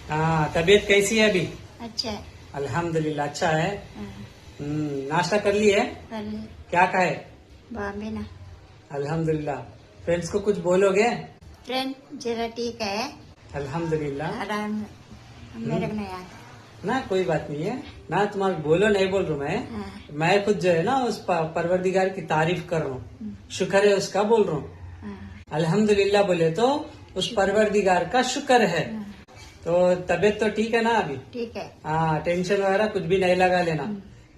हाँ, तबीयत कैसी है अभी? अच्छा है। अल्हम्दुलिल्लाह अच्छा है। हाँ, नाश्ता कर ली है? कल क्या खाए? बॉम्बे ना अल्हम्दुलिल्लाह। फ्रेंड्स को कुछ बोलोगे? ट्रेन जरा ठीक है। अल्हम्दुलिल्लाह। आराम मेरे को नहीं आता। ना कोई बात नहीं है ना, तुम्हारा बोलो नहीं बोल रहा हूँ मैं। हाँ, मैं खुद जो है ना उस परवरदिगार की तारीफ कर रहा हूँ, शुक्र है उसका बोल रहा हूँ। हाँ, अल्हम्दुलिल्लाह बोले तो उस परवरदिगार का शुक्र है। हाँ, तो तबीयत तो ठीक है ना अभी? ठीक है। हाँ, टेंशन वगैरह कुछ भी नहीं लगा लेना।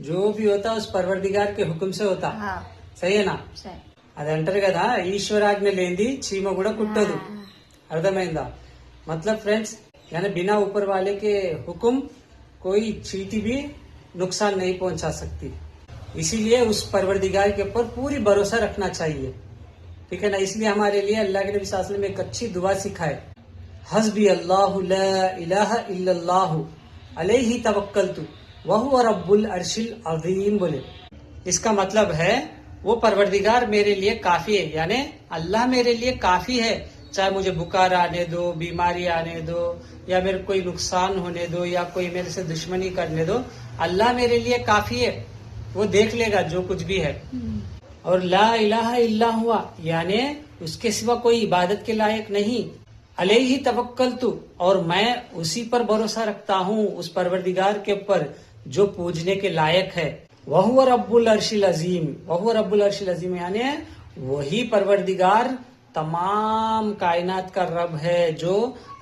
जो भी होता उस परवरदिगार के हुक्म से होता। हाँ, సही है ना? సరే। అది అంటారు కదా, ఈశ్వరాజ్ఞ లేనిది చీమ కూడా కుట్టదు। हाँ, अर्थమైందా? मतलब फ्रेंड्स, यानी बिना ऊपर वाले के हुक्म कोई चींटी भी नुकसान नहीं पहुंचा सकती। इसीलिए उस परवरदिगार के ऊपर पूरी भरोसा रखना चाहिए, ठीक है ना? इसलिए हमारे लिए अल्लाह के नबी सल्लल्लाहु अलैहि वसल्लम में एक अच्छी दुआ सिखाए, हस्बी अल्लाहु ला इलाहा इल्लल्लाहु अलैहि तवक्कलतु वहुव रब्बुल अर्शिल अज़ीम बोले। इसका मतलब है वो परवरदिगार मेरे लिए काफी है, यानी अल्लाह मेरे लिए काफी है। चाहे मुझे बुखार आने दो, बीमारी आने दो, या मेरे कोई नुकसान होने दो, या कोई मेरे से दुश्मनी करने दो, अल्लाह मेरे लिए काफी है। वो देख लेगा जो कुछ भी है। और ला इलाहा इल्ला हुआ, यानी उसके सिवा कोई इबादत के लायक नहीं। अलैहि तवक्कलतु, और मैं उसी पर भरोसा रखता हूँ, उस परवरदिगार के ऊपर जो पूजने के लायक है। वहुव रब्बुल अर्शिल अजीम, वहुव रब्बुल अर्शिल अजीम, यानी वही परवरदिगार तमाम कायनात का रब है, जो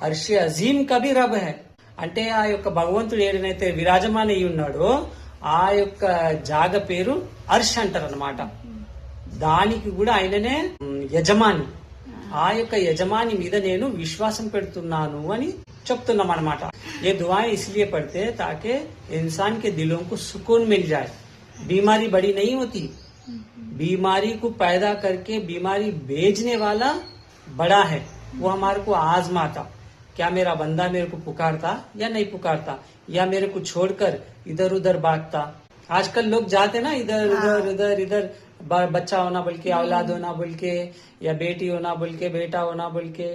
अर्श अजीम का भी रब है। అంటే ఆ యొక్క భగవంతుడు ఏడనైతే విరాజమాన అయి ఉన్నాడో ఆ యొక్క జాగ పేరు అర్ష్ అంటారు అనమాట। దానికి కూడా ఆయననే యజమాని। ఆ యొక్క యజమాని మీద నేను విశ్వాసం పెడుతున్నాను అని చెప్తున్నాం అనమాట। ये दुआएं इसलिए पढ़ते हैं ताकि इंसान के दिलों को सुकून मिल जाए। बीमारी बड़ी नहीं होती, बीमारी को पैदा करके बीमारी भेजने वाला बड़ा है। वो हमारे को आजमाता, क्या मेरा बंदा मेरे को पुकारता या नहीं पुकारता, या मेरे को छोड़कर इधर उधर भागता। आजकल लोग जाते ना इधर उधर इधर इधर, बच्चा होना बोल के, औलाद होना बोल के, या बेटी होना बोल के, बेटा होना बोल के,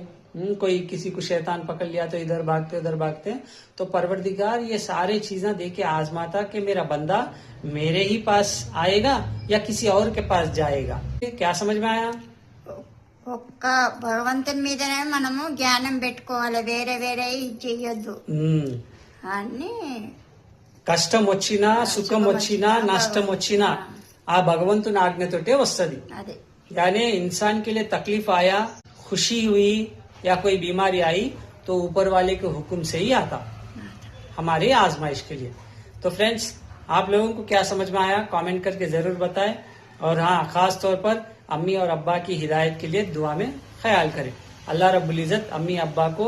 कोई किसी को शैतान पकड़ लिया तो इधर भागते उधर भागते। तो परवरदिगार ये सारे चीजें देके आजमाता कि मेरा बंदा मेरे ही पास आएगा या किसी और के पास जाएगा। क्या समझ में आया? ఒక్క భగవంతుని మీదనే మనము జ్ఞానం పెట్టుకోవాలి, వేరే వేరే చెయ్యొద్దు అన్ని। కష్టం వచ్చినా సుఖం వచ్చినా నష్టం వచ్చినా ఆ భగవంతుని ఆజ్ఞతోటే వస్తది। అదే यानी इंसान के लिए तकलीफ आया, खुशी हुई, या कोई बीमारी आई, तो ऊपर वाले के हुक्म से ही आता हमारे आजमाइश के लिए। तो फ्रेंड्स, आप लोगों को क्या समझ में आया कमेंट करके जरूर बताएं। और हाँ, खास तौर पर अम्मी और अब्बा की हिदायत के लिए दुआ में ख्याल करें। अल्लाह रब्बुल इज्जत अम्मी अब्बा को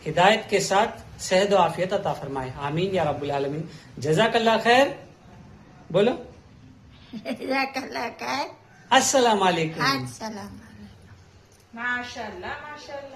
हिदायत के साथ सेहत और आफियत अता फरमाए, आमीन या रब्बुल आलमीन। जज़ाकल्लाह खैर बोलो। जज़ाकल्लाह खैर। अस्सलाम वालेकुम। अस्सलाम। माशाल्लाह माशाल्लाह।